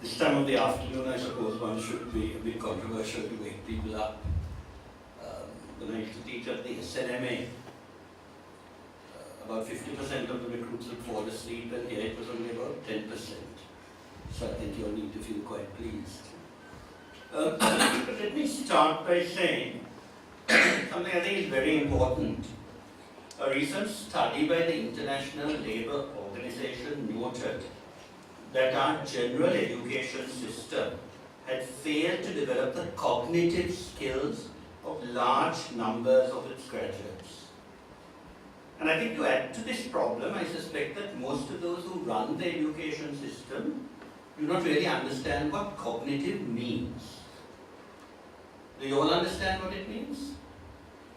This time of the afternoon, I suppose one should be a bit controversial to wake people up. When I used to teach at the SNMA, about 50% of the recruits would fall asleep, and here it was only about 10%. So I think you'll need to feel quite pleased. But let me start by saying something I think is very important. A recent study by the International Labour Organization noted that our general education system had failed to develop the cognitive skills of large numbers of its graduates. And I think to add to this problem, I suspect that most of those who run the education system do not really understand what cognitive means. Do you all understand what it means?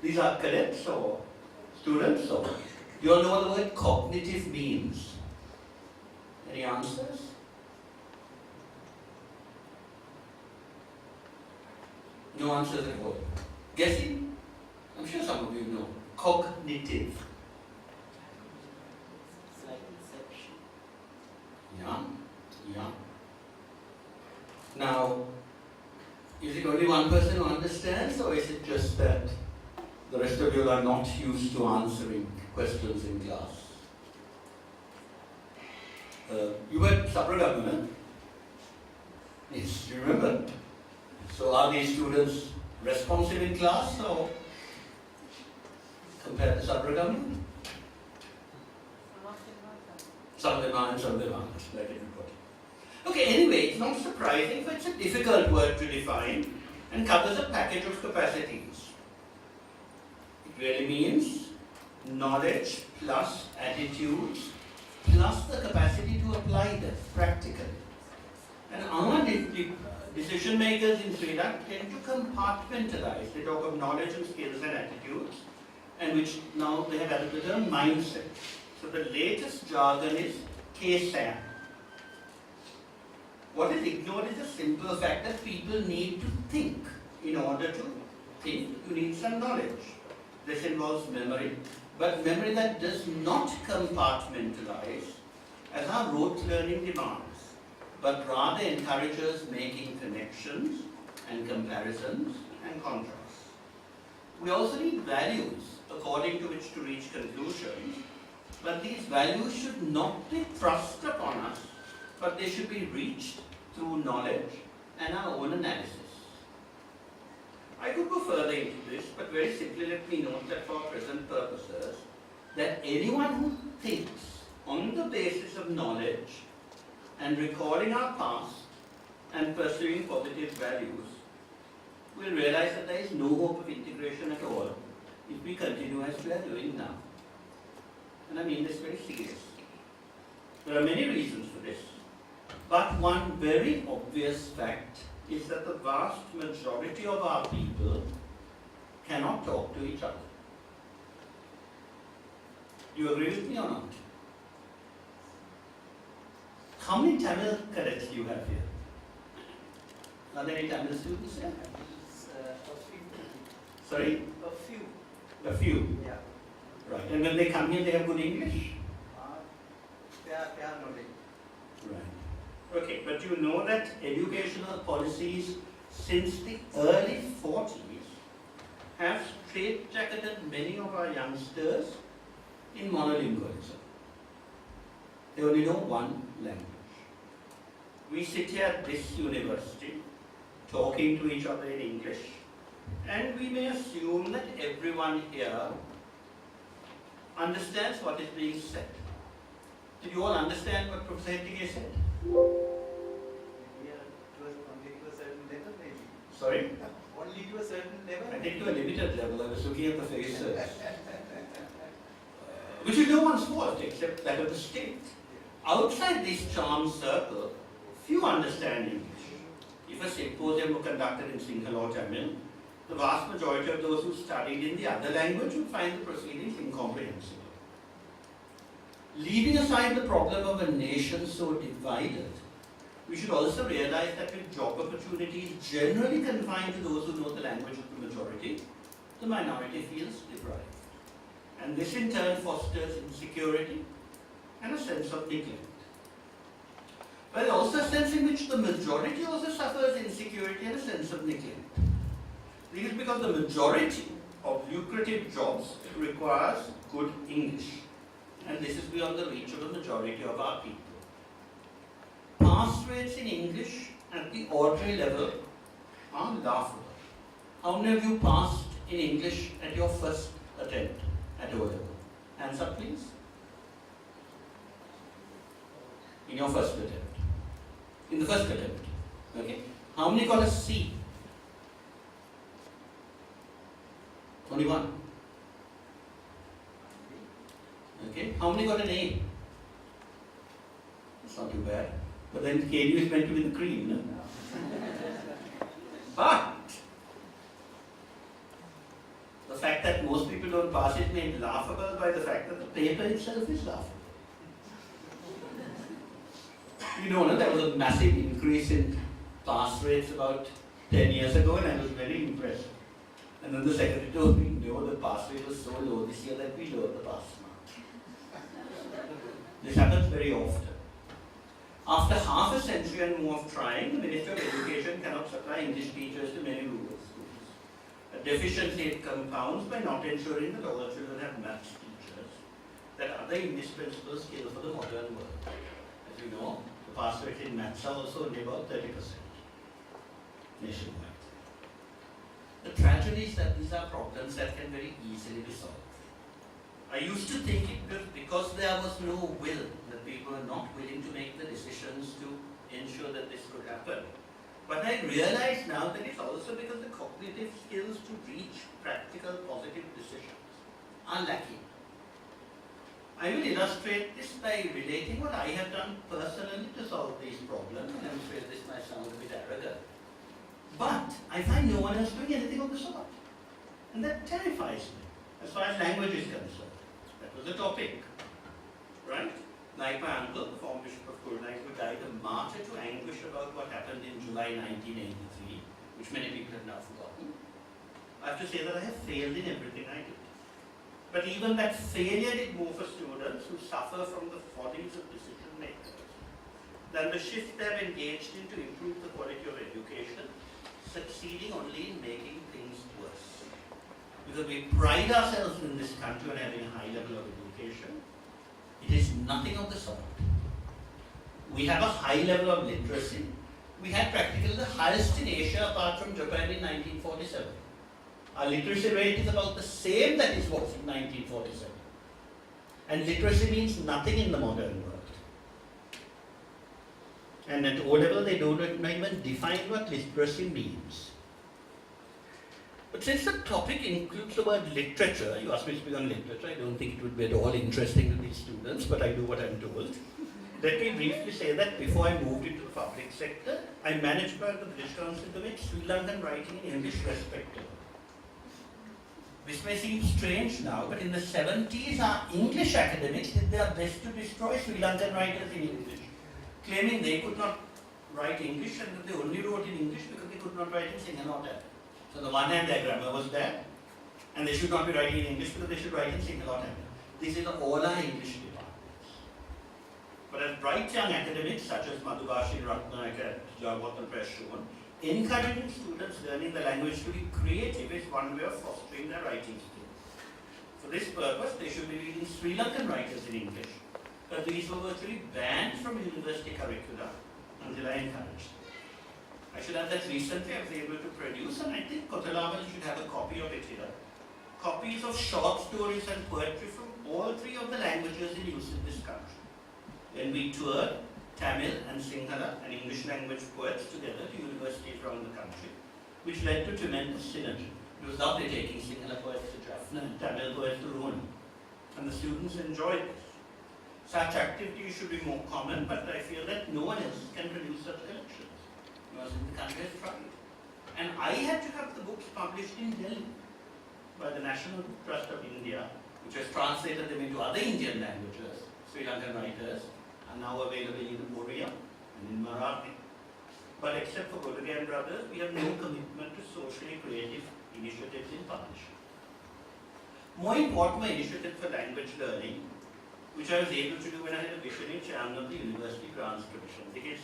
These are cadets or students, or do you all know what the word cognitive means? Any answers? No answers at all. Guessing? I'm sure some of you know. Cognitive. It's like inception. Yeah. Now, is it only one person who understands, or is it just that the rest of you are not used to answering questions in class? You were at Sabaragamuwa? Yes, do you remember? So are these students responsive in class, or compared to Sabaragamuwa? Some of them are and some of them aren't, like everybody. Okay, anyway, it's not surprising, but it's a difficult word to define and covers a package of capacities. It really means knowledge plus attitudes plus the capacity to apply them practically. And our decision makers in Sri Lanka tend to compartmentalize. They talk of knowledge and skills and attitudes, and which now they have added the term mindset. So the latest jargon is KSAM. What is ignored is the simple fact that people need to think. In order to think, you need some knowledge. This involves memory, but memory that does not compartmentalize as our rote learning demands, but rather encourages making connections and comparisons and contrasts. We also need values according to which to reach conclusions, but these values should not be thrust upon us, but they should be reached through knowledge and our own analysis. I could go further into this, but very simply let me note that for present purposes, that anyone who thinks on the basis of knowledge and recalling our past and pursuing positive values will realize that there is no hope of integration at all if we continue as we are doing now. And I mean this very seriously. There are many reasons for this, but one very obvious fact is that the vast majority of our people cannot talk to each other. Do you agree with me or not? How many Tamil cadets do you have here? Are there any Tamil students here? A few. Sorry? A few. A few? Yeah. Right. And when they come here, they have good English? They are not. Right. Okay, but you know that educational policies since the early 40s have straitjacketed many of our youngsters in monolingualism. They only know one language. We sit here at this university talking to each other in English, and we may assume that everyone here understands what is being said. Did you all understand what Professor Hettige said? Yeah, only to a certain level maybe. Sorry? Only to a certain level? I think to a limited level. I was looking at the faces. Which is no one's fault except that of the state. Outside this charmed circle, few understand English. If a symposium were conducted in Sinhala or Tamil, the vast majority of those who studied in the other language would find the proceedings incomprehensible. Leaving aside the problem of a nation so divided, we should also realize that with job opportunities generally confined to those who know the language of the majority, the minority feels deprived. And this in turn fosters insecurity and a sense of neglect. But there's also a sense in which the majority also suffers insecurity and a sense of neglect. This is because the majority of lucrative jobs requires good English. And this is beyond the reach of the majority of our people. Pass rates in English at the ordinary level are laughable. How many of you passed in English at your first attempt at O level? Hands up, please. In your first attempt. In the first attempt. Okay. How many got a C? Only one. Okay. How many got an A? It's not too bad. But then KU is meant to be the cream, no? But the fact that most people don't pass it made laughable by the fact that the paper itself is laughable. You know, there was a massive increase in pass rates about 10 years ago, and I was very impressed. And then the secretary told me, no, the pass rate was so low this year that we lowered the pass mark. This happens very often. After half a century and more of trying, the Ministry of Education cannot supply English teachers to many rural schools. A deficiency it compounds by not ensuring that all children have maths teachers, that other indispensable skills for the modern world. As you know, the pass rate in maths are also only about 30% nationwide. The tragedy is that these are problems that can very easily be solved. I used to think it was because there was no will, that people were not willing to make the decisions to ensure that this could happen. But I realize now that it's also because the cognitive skills to reach practical positive decisions are lacking. I will illustrate this by relating what I have done personally to solve these problems, and I'm afraid this might sound a bit arrogant. But I find no one else doing anything of the sort. And that terrifies me, as far as language is concerned. That was the topic, right? Like my uncle, the former Bishop of Kurunai, who died a martyr to anguish about what happened in July 1983, which many people have now forgotten. I have to say that I have failed in everything I did. But even that failure did more for students who suffer from the follies of decision makers than the shift they have engaged in to improve the quality of education, succeeding only in making things worse. Because we pride ourselves in this country on having a high level of education. It is nothing of the sort. We have a high level of literacy. We had practically the highest in Asia apart from Japan in 1947. Our literacy rate is about the same that it was in 1947. And literacy means nothing in the modern world. And at O level they don't even define what literacy means. But since the topic includes the word literature, you asked me to speak on literature, I don't think it would be at all interesting to these students, but I do what I'm told. Let me briefly say that before I moved into the public sector, I managed by the British Council to make Sri Lankan writing in English respectable. This may seem strange now, but in the 70s, our English academics did their best to destroy Sri Lankan writers in English, claiming they could not write English and that they only wrote in English because they could not write in Sinhala or Tamil. So on the one hand, their grammar was bad, and they should not be writing in English because they should write in Sinhala or Tamil. This is all our English departments. But as bright young academics such as Madhubashi Ratnayaka at Javamohan Press shown, encouraging students learning the language to be creative is one way of fostering their writing skills. For this purpose, they should be reading Sri Lankan writers in English, but these were virtually banned from university curricula until I encouraged them. I should add that recently I was able to produce, and I think Kotalavan should have a copy of it here, copies of short stories and poetry from all three of the languages in use in this country. When we toured Tamil and Sinhala and English language poets together to universities around the country, which led to tremendous synergy. It was lovely taking Sinhala poets to Jaffna and Tamil poets to Rowan, and the students enjoyed this. Such activities should be more common, but I feel that no one else can produce such collections. No one else in the country has tried. And I had to have the books published in Delhi by the National Book Trust of India, which has translated them into other Indian languages. Sri Lankan writers are now available in Oriya and in Marathi. But except for Godagan Brothers, we have no commitment to socially creative initiatives in publishing. More important, my initiative for language learning which I was able to do when I had a visionary chairman of the University Grants Commission, because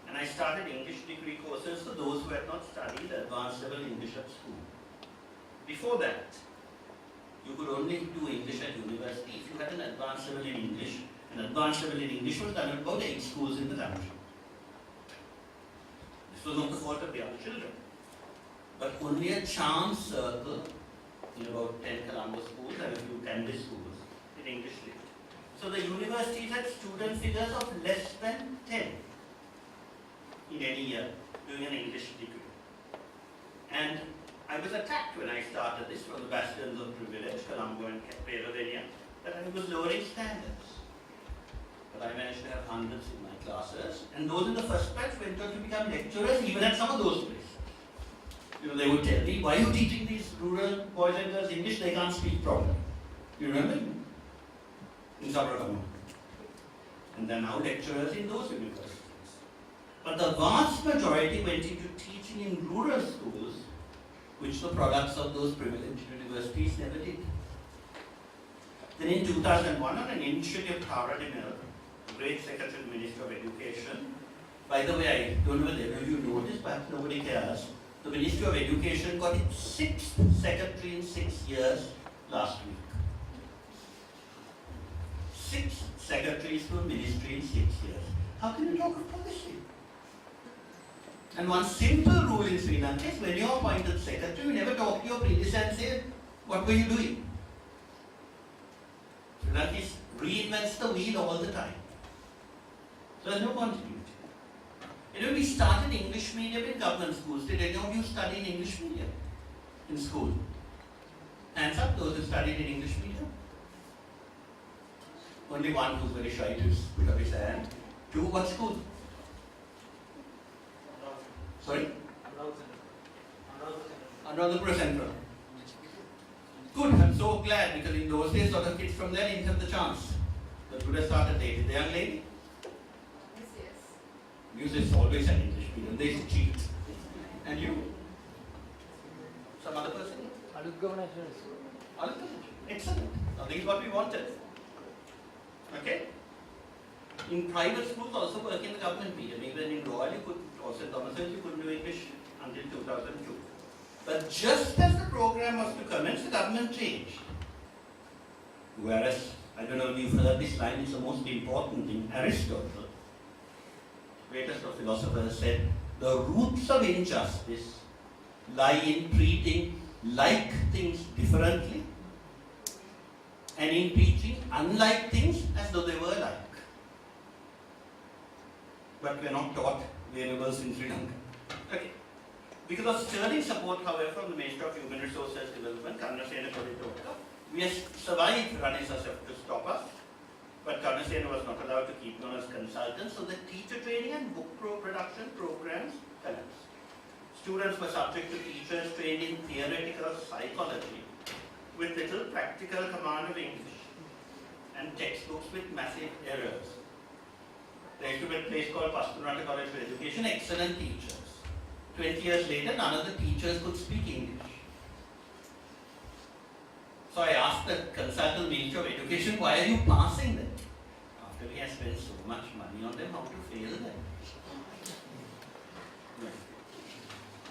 and I started English degree courses for those who had not studied advanced level English at school. Before that, you could only do English at university if you had an advanced level in English. An advanced level in English was done at about 8 schools in the country. This was not the fault of the other children, but only a charm circle in about 10 Colombo schools and a few Cambridge schools in English lit. So the universities had student figures of less than 10 in any year doing an English degree. And I was attacked when I started this from the bastions of privilege, Colombo and Perovenia, that I was lowering standards. But I managed to have hundreds in my classes, and those in the first batch went on to become lecturers even at some of those places. They would tell me, why are you teaching these rural boys and girls English? They can't speak properly. You remember? In Sabaragamuwa. And they're now lecturers in those universities. But the vast majority went into teaching in rural schools, which the products of those privileged universities never did. Then in 2001, on an initiative of Tara Demel, the great Secretary of the Ministry of Education, by the way, I don't know whether you know this, perhaps nobody cares, the Ministry of Education got its 6th secretary in 6 years last week. 6 secretaries to a ministry in 6 years. How can you talk of policy? And one simple rule in Sri Lanka is when you are appointed secretary, you never talk to your predecessor and say, what were you doing? Sri Lanka reinvents the wheel all the time. So there's no continuity. We started English medium in government schools. Did any of you study in English medium in school? Hands up, those who studied in English medium. Only one who's very shy to put up his hand. 2, what school? Sorry? Anuradhapura Central. Good, I'm so glad, because in those days, sort of kids from there didn't have the chance. But would have started late. The young lady? Music is always an English medium. They cheat. And you? Some other person? Excellent. Now, this is what we wanted. Okay? In private schools, also work in the government medium. Even in Royal, you could, also in Thomas, you couldn't do English until 2002. But just as the program was to commence, the government changed. Whereas, I don't know if you've heard this line, it's the most important thing. Aristotle, greatest of philosophers, said, the roots of injustice lie in treating like things differently and in teaching unlike things as though they were like. But we are not taught variables in Sri Lanka. Okay. Because of sterling support, however, from the Ministry of Human Resources Development, Karnasena Koditoka, we have survived Ranisa to stop us. But Karnasena was not allowed to keep on as consultants, so the teacher training and book production programs collapsed. Students were subject to teachers trained in theoretical psychology with little practical command of English and textbooks with massive errors. There used to be a place called Pastunata College for Education, excellent teachers. 20 years later, none of the teachers could speak English. So I asked the consultant Ministry of Education, why are you passing them? After we have spent so much money on them, how to fail them?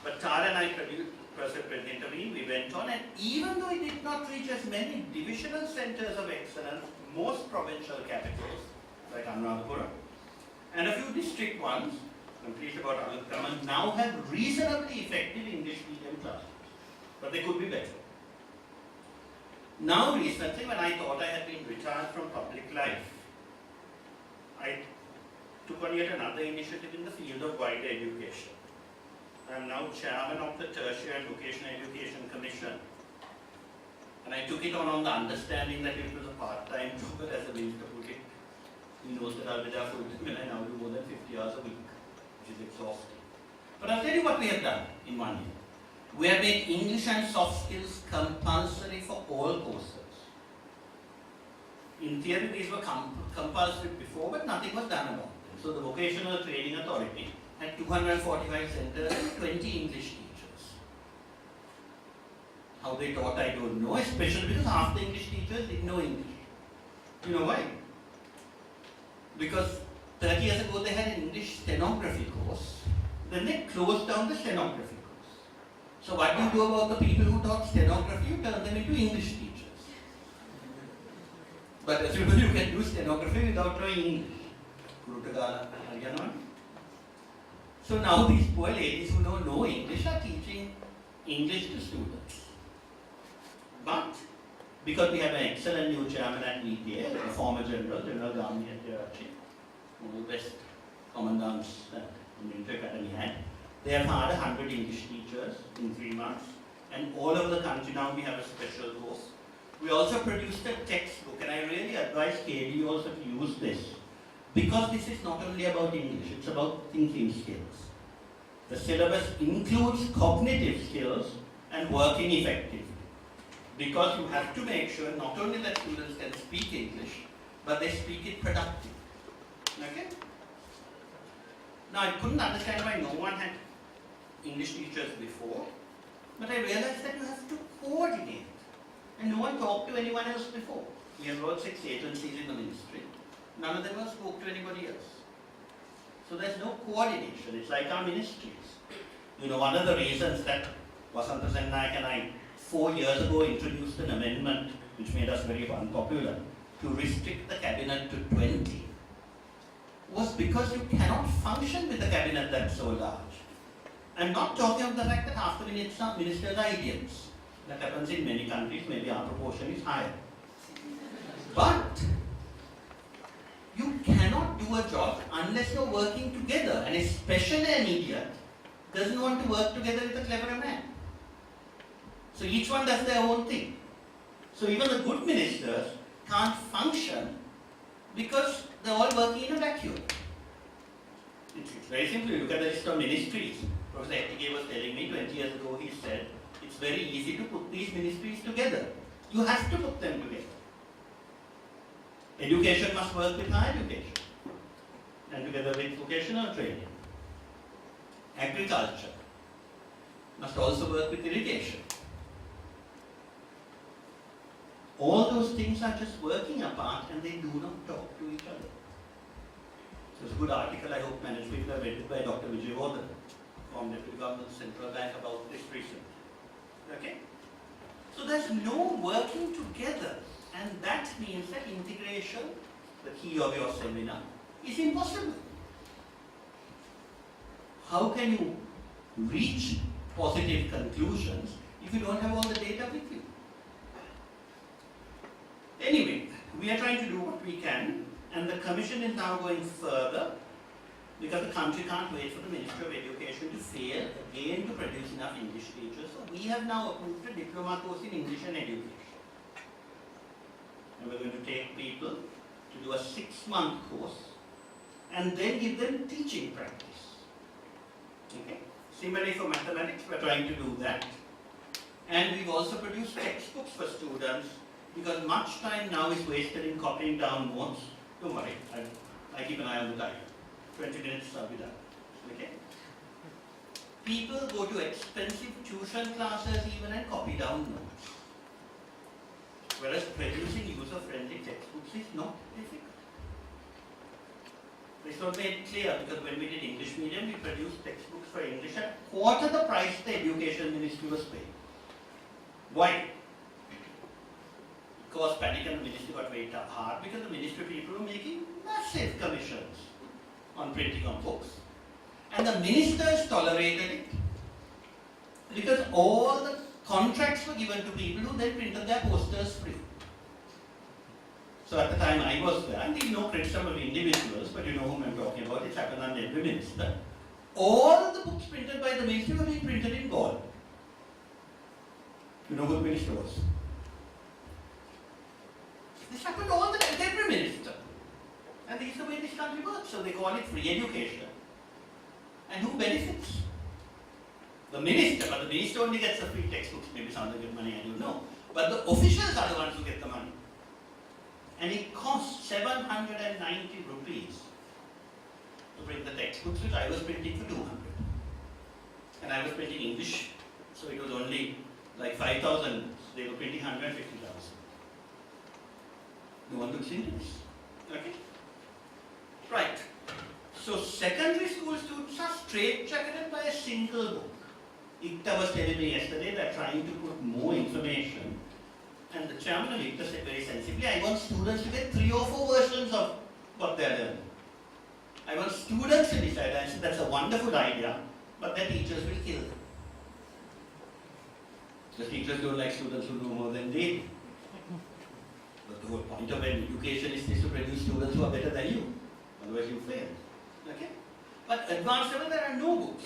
But Tara and I intervened, we went on, and even though it did not reach as many divisional centers of excellence, most provincial capitals, like Anuradhapura, and a few district ones, I'm pleased about Anuradhapura, now have reasonably effective English medium classes. But they could be better. Now recently, when I thought I had been retired from public life, I took on yet another initiative in the field of wider education. I am now chairman of the Tertiary and Vocational Education Commission. And I took it on the understanding that it was a part-time job, but as a minister put it, he knows that I'll be there full-time when I now do more than 50 hours a week, which is exhausting. But I'll tell you what we have done in 1 year. We have made English and soft skills compulsory for all courses. In theory, these were compulsory before, but nothing was done about them. So the Vocational Training Authority had 245 centers and 20 English teachers. How they taught, I don't know, especially because half the English teachers didn't know English. You know why? Because 30 years ago they had an English stenography course, then they closed down the stenography course. So what do you do about the people who taught stenography? You turn them into English teachers. But as you know, you can do stenography without knowing English. So now these poor ladies who don't know English are teaching English to students. But because we have an excellent new chairman at VTA, the former General Gandhi and one of the best commandants that the military academy had, they have hired 100 English teachers in 3 months, and all over the country now we have a special course. We also produced a textbook, and I really advise KD also to use this, because this is not only about English, it's about thinking skills. The syllabus includes cognitive skills and working effectively, because you have to make sure not only that students can speak English, but they speak it productively. Okay? Now I couldn't understand why no one had English teachers before, but I realized that you have to coordinate, and no one talked to anyone else before. We have about 6 agencies in the ministry. None of them have spoke to anybody else. So there's no coordination. It's like our ministries. You know, one of the reasons that Vasanta Sen Naik and I 4 years ago introduced an amendment which made us very unpopular to restrict the cabinet to 20 was because you cannot function with a cabinet that's so large. I'm not talking of the fact that half the ministers are idiots. That happens in many countries, maybe our proportion is higher. But you cannot do a job unless you're working together, and especially an idiot doesn't want to work together with a cleverer man. So each one does their own thing. So even the good ministers can't function because they're all working in a vacuum. It's very simple. You look at the list of ministries. Professor Ettige was telling me 20 years ago, he said, it's very easy to put these ministries together. You have to put them together. Education must work with higher education, and together with vocational training. Agriculture must also work with irrigation. All those things are just working apart and they do not talk to each other. So it's a good article, I hope managed people have read it by Dr. Wijesingha from Deputy Governor of the Central Bank about this recently. Okay? So there's no working together, and that means that integration, the key of your seminar, is impossible. How can you reach positive conclusions if you don't have all the data with you? Anyway, we are trying to do what we can, and the Commission is now going further because the country can't wait for the Ministry of Education to fail again to produce enough English teachers. So we have now approved a diploma course in English and education. And we're going to take people to do a 6-month course and then give them teaching practice. Okay? Similarly for mathematics, we're trying to do that. And we've also produced textbooks for students because much time now is wasted in copying down notes. Don't worry, I keep an eye on the time. 20 minutes, I'll be done. Okay? People go to expensive tuition classes even and copy down notes. Whereas producing user-friendly textbooks is not difficult. This was made clear because when we did English medium, we produced textbooks for English at quarter the price the Education Ministry was paying. Why? Because panic and the ministry got very hard because the ministry people were making massive commissions on printing of books. And the ministers tolerated it because all the contracts were given to people who then printed their posters free. So at the time I was there, I think no criticism of individuals, but you know whom I'm talking about, it's happened on every minister. All the books printed by the ministry were being printed in gold. You know who the minister was? This happened all the time with every minister. And this is the way this country works. So they call it free education. And who benefits? The minister, but the minister only gets the free textbooks, maybe some of them get money, I don't know. But the officials are the ones who get the money. And it costs 790 rupees to print the textbooks, which I was printing for 200. And I was printing English, so it was only like 5,000, they were printing 150,000. No one looks into this. Okay? Right. So secondary school students are straitjacketed by a single book. ICTA was telling me yesterday they're trying to put more information, and the chairman of ICTA said very sensibly, I want students to get 3 or 4 versions of what they're learning. I want students to decide. I said that's a wonderful idea, but their teachers will kill them. The teachers don't like students who know more than they do. But the whole point of education is to produce students who are better than you. Otherwise you fail. Okay? But advanced level there are no books.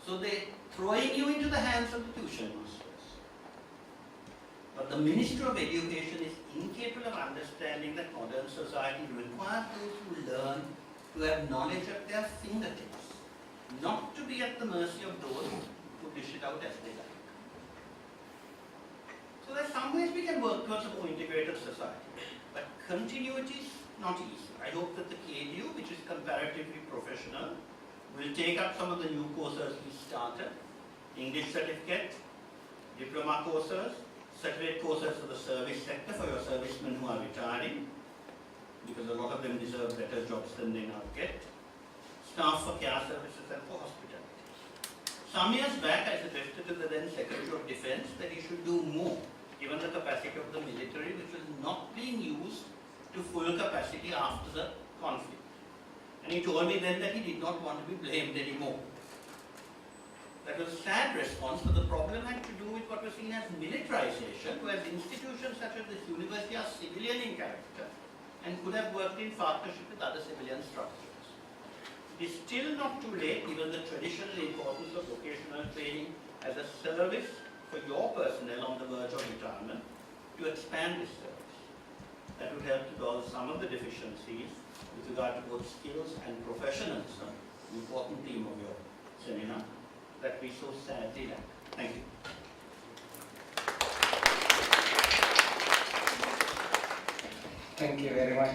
So they're throwing you into the hands of the tuition masters. But the Minister of Education is incapable of understanding that modern society requires those who learn to have knowledge at their fingertips, not to be at the mercy of those who dish it out as they like. So there's some ways we can work towards a more integrated society, but continuity is not easy. I hope that the KDU, which is comparatively professional, will take up some of the new courses we started, English certificate, diploma courses, certificate courses for the service sector for your servicemen who are retiring, because a lot of them deserve better jobs than they now get, staff for care services and for hospitality. Some years back I suggested to the then Secretary of Defence that he should do more, given the capacity of the military, which was not being used to full capacity after the conflict. And he told me then that he did not want to be blamed anymore. That was a sad response, but the problem had to do with what was seen as militarization, whereas institutions such as this university are civilian in character and could have worked in partnership with other civilian structures. It is still not too late, given the traditional importance of vocational training as a service for your personnel on the verge of retirement, to expand this service. That would help to solve some of the deficiencies with regard to both skills and professionalism, an important theme of your seminar, that we so sadly lack. Thank you. Thank you very much.